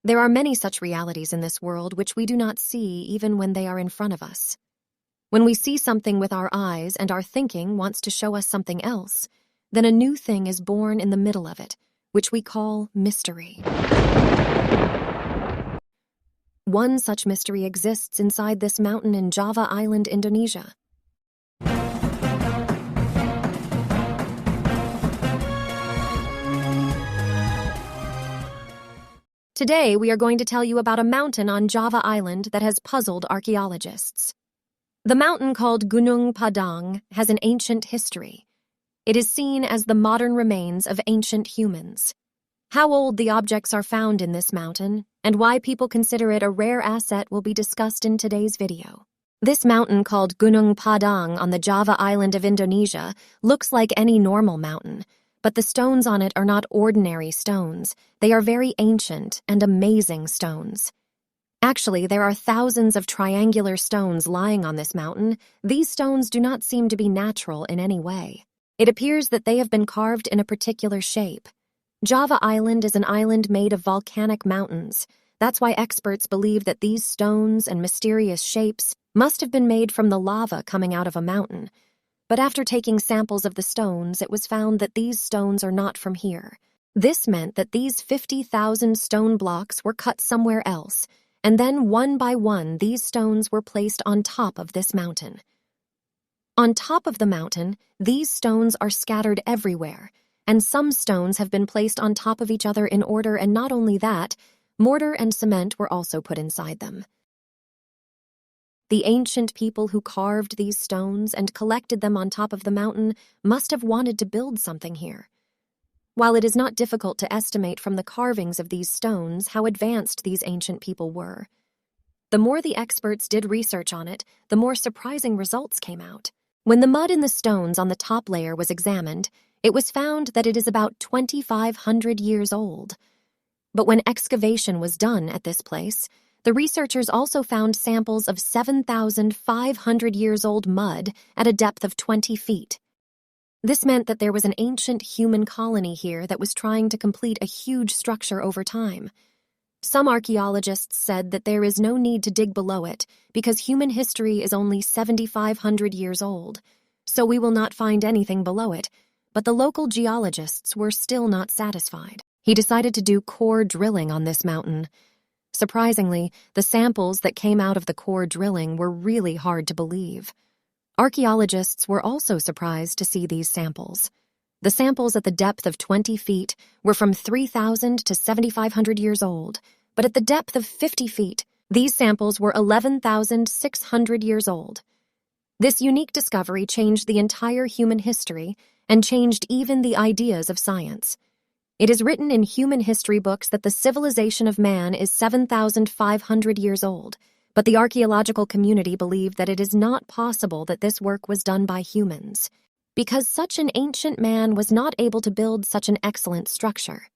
There are many such realities in this world which we do not see even when they are in front of us. When we see something with our eyes and our thinking wants to show us something else, then a new thing is born in the middle of it, which we call mystery. One such mystery exists inside this mountain in Java Island, Indonesia. Today, we are going to tell you about a mountain on Java Island that has puzzled archaeologists. The mountain called Gunung Padang has an ancient history. It is seen as the modern remains of ancient humans. How old the objects are found in this mountain, and why people consider it a rare asset will be discussed in today's video. This mountain called Gunung Padang on the Java Island of Indonesia looks like any normal mountain, but the stones on it are not ordinary stones. They are very ancient and amazing stones. Actually, there are thousands of triangular stones lying on this mountain. These stones do not seem to be natural in any way. It appears that they have been carved in a particular shape. Java Island is an island made of volcanic mountains. That's why experts believe that these stones and mysterious shapes must have been made from the lava coming out of a mountain. But after taking samples of the stones, it was found that these stones are not from here. This meant that these 50,000 stone blocks were cut somewhere else, and then one by one these stones were placed on top of this mountain. On top of the mountain, these stones are scattered everywhere, and some stones have been placed on top of each other in order, and not only that, mortar and cement were also put inside them. The ancient people who carved these stones and collected them on top of the mountain must have wanted to build something here. While it is not difficult to estimate from the carvings of these stones how advanced these ancient people were, the more the experts did research on it, the more surprising results came out. When the mud in the stones on the top layer was examined, it was found that it is about 2,500 years old. But when excavation was done at this place, the researchers also found samples of 7,500 years old mud at a depth of 20 feet. This meant that there was an ancient human colony here that was trying to complete a huge structure over time. Some archaeologists said that there is no need to dig below it because human history is only 7,500 years old, so we will not find anything below it, but the local geologists were still not satisfied. He decided to do core drilling on this mountain. Surprisingly, the samples that came out of the core drilling were really hard to believe. Archaeologists were also surprised to see these samples. The samples at the depth of 20 feet were from 3,000 to 7,500 years old, but at the depth of 50 feet, these samples were 11,600 years old. This unique discovery changed the entire human history and changed even the ideas of science. It is written in human history books that the civilization of man is 7,500 years old, but the archaeological community believed that it is not possible that this work was done by humans, because such an ancient man was not able to build such an excellent structure.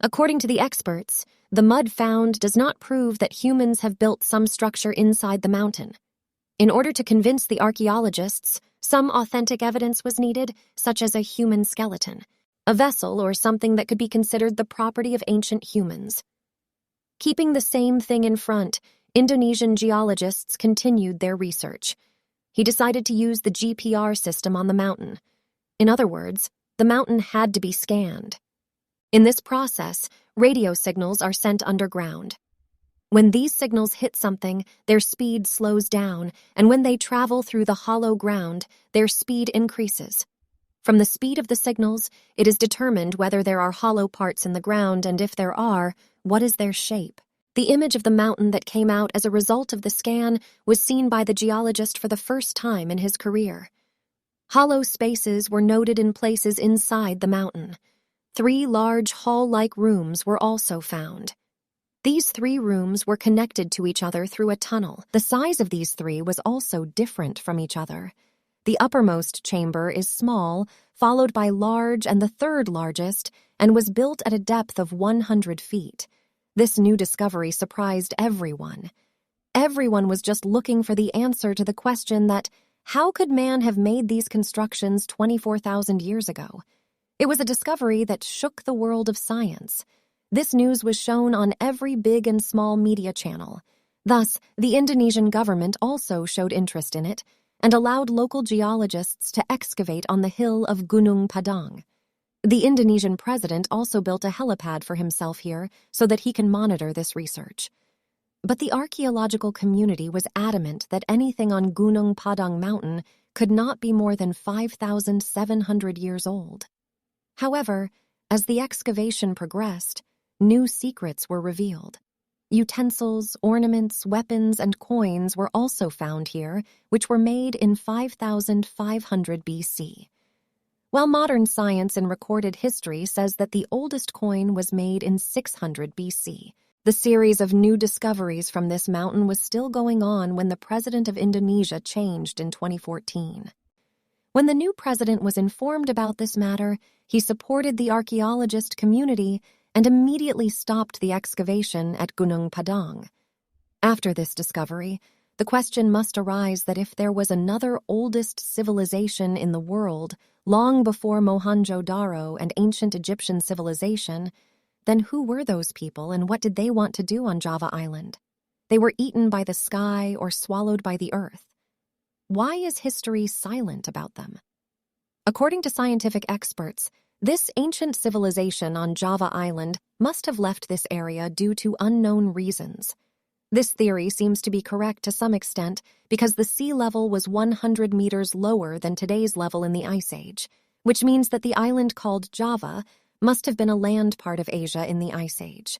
According to the experts, the mud found does not prove that humans have built some structure inside the mountain. In order to convince the archaeologists, some authentic evidence was needed, such as a human skeleton, a vessel or something that could be considered the property of ancient humans. Keeping the same thing in front, Indonesian geologists continued their research. He decided to use the GPR system on the mountain. In other words, the mountain had to be scanned. In this process, radio signals are sent underground. When these signals hit something, their speed slows down, and when they travel through the hollow ground, their speed increases. From the speed of the signals, it is determined whether there are hollow parts in the ground, and if there are, what is their shape. The image of the mountain that came out as a result of the scan was seen by the geologist for the first time in his career. Hollow spaces were noted in places inside the mountain. 3 large hall-like rooms were also found. These 3 rooms were connected to each other through a tunnel. The size of these 3 was also different from each other. The uppermost chamber is small, followed by large and the third largest, and was built at a depth of 100 feet. This new discovery surprised everyone. Everyone was just looking for the answer to the question that, how could man have made these constructions 24,000 years ago? It was a discovery that shook the world of science. This news was shown on every big and small media channel. Thus, the Indonesian government also showed interest in it and allowed local geologists to excavate on the hill of Gunung Padang. The Indonesian president also built a helipad for himself here so that he can monitor this research. But the archaeological community was adamant that anything on Gunung Padang mountain could not be more than 5,700 years old. However, as the excavation progressed, new secrets were revealed. Utensils, ornaments, weapons, and coins were also found here, which were made in 5,500 BC. While modern science and recorded history says that the oldest coin was made in 600 BC, the series of new discoveries from this mountain was still going on when the president of Indonesia changed in 2014. When the new president was informed about this matter, he supported the archaeologist community and immediately stopped the excavation at Gunung Padang. After this discovery, the question must arise that if there was another oldest civilization in the world, long before Mohenjo-Daro and ancient Egyptian civilization, then who were those people and what did they want to do on Java Island? They were eaten by the sky or swallowed by the earth. Why is history silent about them? According to scientific experts, this ancient civilization on Java Island must have left this area due to unknown reasons. This theory seems to be correct to some extent because the sea level was 100 meters lower than today's level in the Ice Age, which means that the island called Java must have been a land part of Asia in the Ice Age.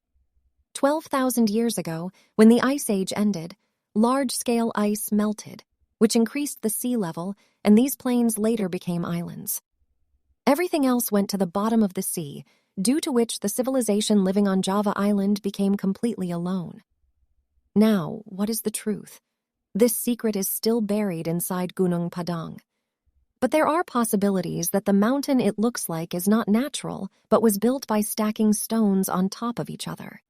12,000 years ago, when the Ice Age ended, large-scale ice melted, which increased the sea level, and these plains later became islands. Everything else went to the bottom of the sea, due to which the civilization living on Java Island became completely alone. Now, what is the truth? This secret is still buried inside Gunung Padang. But there are possibilities that the mountain it looks like is not natural, but was built by stacking stones on top of each other.